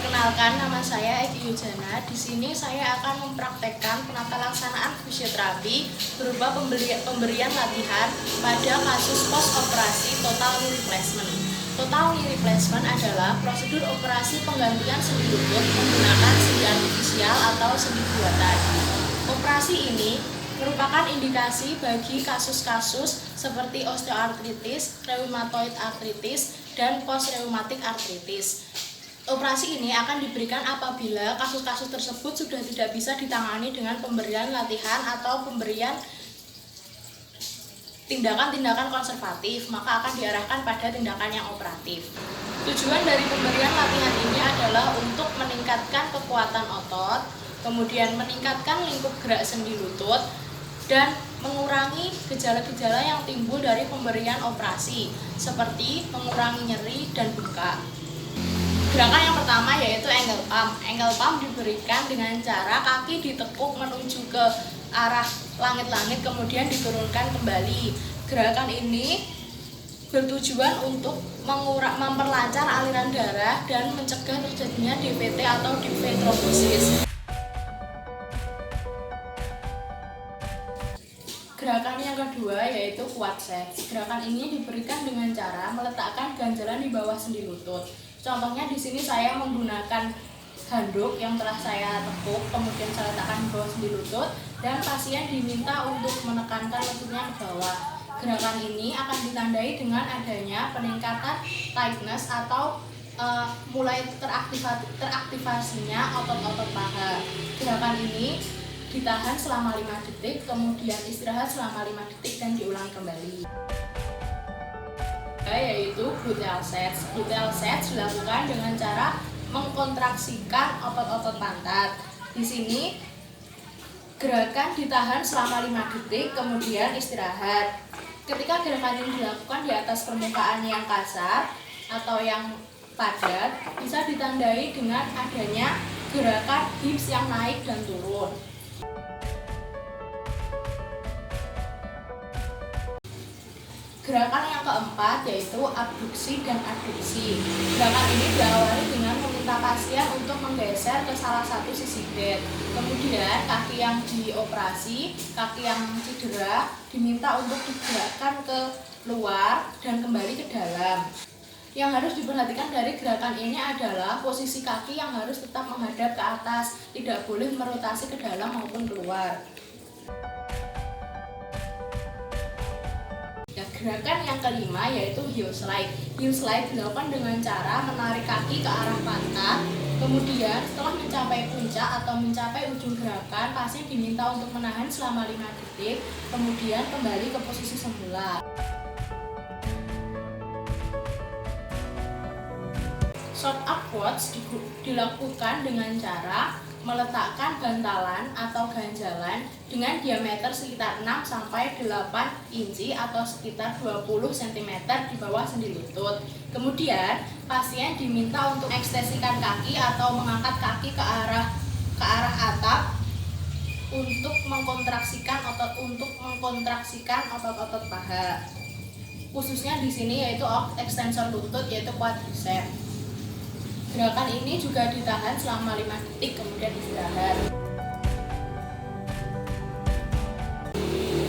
Perkenalkan, nama saya Eki Yujana. Di sini saya akan mempraktekkan penata laksanaan fisioterapi berupa pemberian latihan pada kasus post operasi total knee replacement. Total knee replacement adalah prosedur operasi penggantian sendi lutut menggunakan sendi artifisial atau sendi buatan. Operasi ini merupakan indikasi bagi kasus-kasus seperti osteoartritis, rheumatoid arthritis, dan post-rheumatic arthritis. Operasi ini akan diberikan apabila kasus-kasus tersebut sudah tidak bisa ditangani dengan pemberian latihan atau pemberian tindakan-tindakan konservatif, maka akan diarahkan pada tindakan yang operatif. Tujuan dari pemberian latihan ini adalah untuk meningkatkan kekuatan otot, kemudian meningkatkan lingkup gerak sendi lutut, dan mengurangi gejala-gejala yang timbul dari pemberian operasi, seperti mengurangi nyeri dan bengkak. Gerakan yang pertama yaitu angle pump. Angle pump diberikan dengan cara kaki ditekuk menuju ke arah langit-langit kemudian diturunkan kembali. Gerakan ini bertujuan untuk memperlancar aliran darah dan mencegah terjadinya DVT atau deep vein thrombosis. Gerakan yang kedua yaitu quadriceps. Gerakan ini diberikan dengan cara meletakkan ganjalan di bawah sendi lutut. Contohnya di sini saya menggunakan handuk yang telah saya tekuk, kemudian saya letakkan di bawah sendi lutut, dan pasien diminta untuk menekankan lututnya ke bawah. Gerakan ini akan ditandai dengan adanya peningkatan tightness atau mulai teraktivasinya otot-otot paha. Gerakan ini ditahan selama 5 detik, kemudian istirahat selama 5 detik dan diulangi kembali. Yaitu gluteal sets. Gluteal sets dilakukan dengan cara mengkontraksikan otot-otot pantat. Di sini gerakan ditahan selama 5 detik, kemudian istirahat. Ketika gerakan ini dilakukan di atas permukaan yang kasar atau yang padat, bisa ditandai dengan adanya gerakan hips yang naik dan turun. Gerakan yang keempat yaitu abduksi dan adduksi. Gerakan ini diawali dengan meminta pasien untuk menggeser ke salah satu sisi bed. Kemudian kaki yang dioperasi, kaki yang cedera diminta untuk digerakkan ke luar dan kembali ke dalam. Yang harus diperhatikan dari gerakan ini adalah posisi kaki yang harus tetap menghadap ke atas, tidak boleh merotasi ke dalam maupun keluar. Gerakan yang kelima yaitu heel slide. Heel slide dilakukan dengan cara menarik kaki ke arah pantat. Kemudian setelah mencapai puncak atau mencapai ujung gerakan, pasien diminta untuk menahan selama 5 detik, kemudian kembali ke posisi semula. Short upwards dilakukan dengan cara meletakkan bantalan atau ganjalan dengan diameter sekitar 6-8 inci atau sekitar 20 cm di bawah sendi lutut. Kemudian pasien diminta untuk ekstensikan kaki atau mengangkat kaki ke arah atap untuk mengkontraksikan otot-otot paha. Khususnya di sini yaitu ekstensor lutut yaitu quadriceps. Gerakan ini juga ditahan selama 5 detik, kemudian istirahat.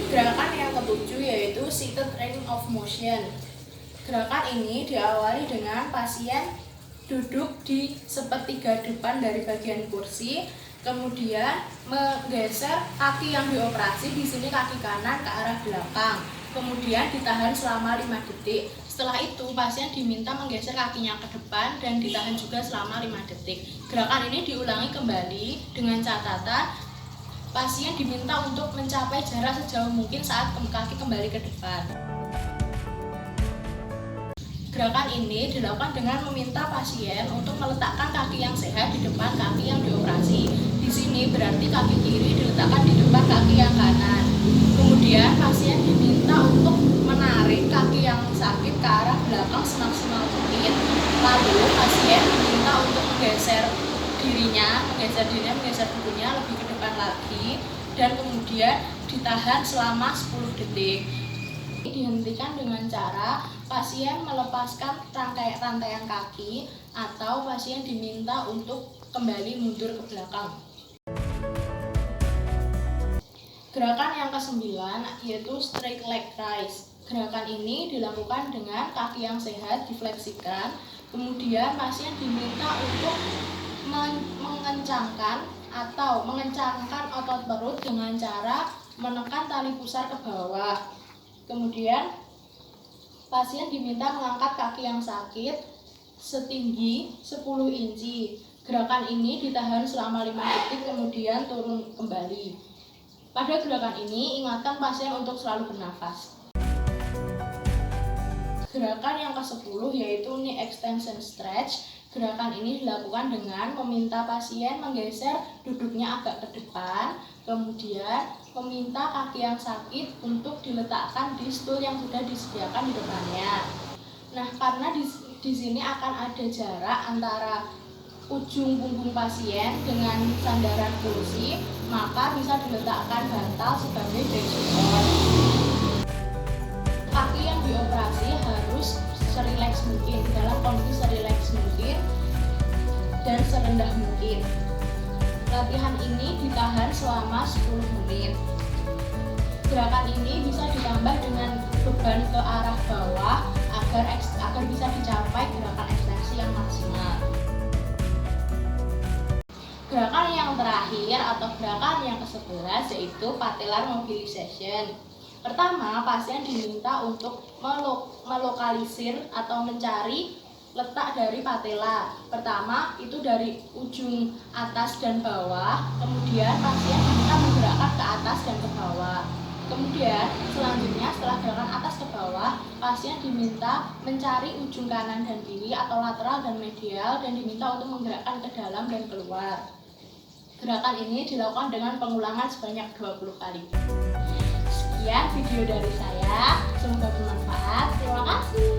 Gerakan yang ketujuh yaitu seated range of motion. Gerakan ini diawali dengan pasien duduk di sepertiga depan dari bagian kursi, kemudian menggeser kaki yang dioperasi, di sini kaki kanan ke arah belakang, kemudian ditahan selama 5 detik. Setelah itu, pasien diminta menggeser kakinya ke depan dan ditahan juga selama 5 detik. Gerakan ini diulangi kembali dengan catatan pasien diminta untuk mencapai jarak sejauh mungkin saat kaki kembali ke depan. Gerakan ini dilakukan dengan meminta pasien untuk meletakkan kaki yang sehat di depan kaki yang dioperasi. Di sini berarti kaki kiri diletakkan di depan kaki yang kanan. Kemudian pasien diminta untuk menarik kaki yang sakit ke arah belakang semaksimal mungkin. Lalu pasien diminta untuk menggeser tubuhnya lebih ke depan lagi, dan kemudian ditahan selama 10 detik. Dihentikan dengan cara pasien melepaskan rantaian kaki atau pasien diminta untuk kembali mundur ke belakang. Gerakan yang ke-9 yaitu straight leg raise. Gerakan ini dilakukan dengan kaki yang sehat difleksikan, kemudian pasien diminta untuk mengencangkan otot perut dengan cara menekan tali pusar ke bawah. Kemudian pasien diminta mengangkat kaki yang sakit setinggi 10 inci. Gerakan ini ditahan selama 5 detik kemudian turun kembali. Pada gerakan ini ingatkan pasien untuk selalu bernafas. Gerakan yang ke-10 yaitu knee extension stretch. Gerakan ini dilakukan dengan meminta pasien menggeser duduknya agak ke depan, kemudian meminta kaki yang sakit untuk diletakkan di stool yang sudah disediakan di depannya. Nah, karena di sini akan ada jarak antara ujung punggung pasien dengan sandaran kursi, maka bisa diletakkan bantal sebagai back support. Kaki yang dioperasi harus serileks mungkin, dalam kondisi serileks mungkin dan serendah mungkin. Latihan ini ditahan selama 10 menit. Gerakan ini bisa ditambah dengan beban ke arah bawah agar bisa dicapai gerakan ekstensi yang maksimal. Gerakan yang terakhir atau gerakan yang ke-11 yaitu patellar mobilization. Pertama, pasien diminta untuk melokalisir atau mencari letak dari patella. Pertama, itu dari ujung atas dan bawah, kemudian pasien diminta menggerakkan ke atas dan ke bawah. Kemudian, selanjutnya setelah gerakan atas ke bawah, pasien diminta mencari ujung kanan dan kiri atau lateral dan medial dan diminta untuk menggerakkan ke dalam dan keluar. Gerakan ini dilakukan dengan pengulangan sebanyak 20 kali. Sekian video dari saya, semoga bermanfaat. Terima kasih.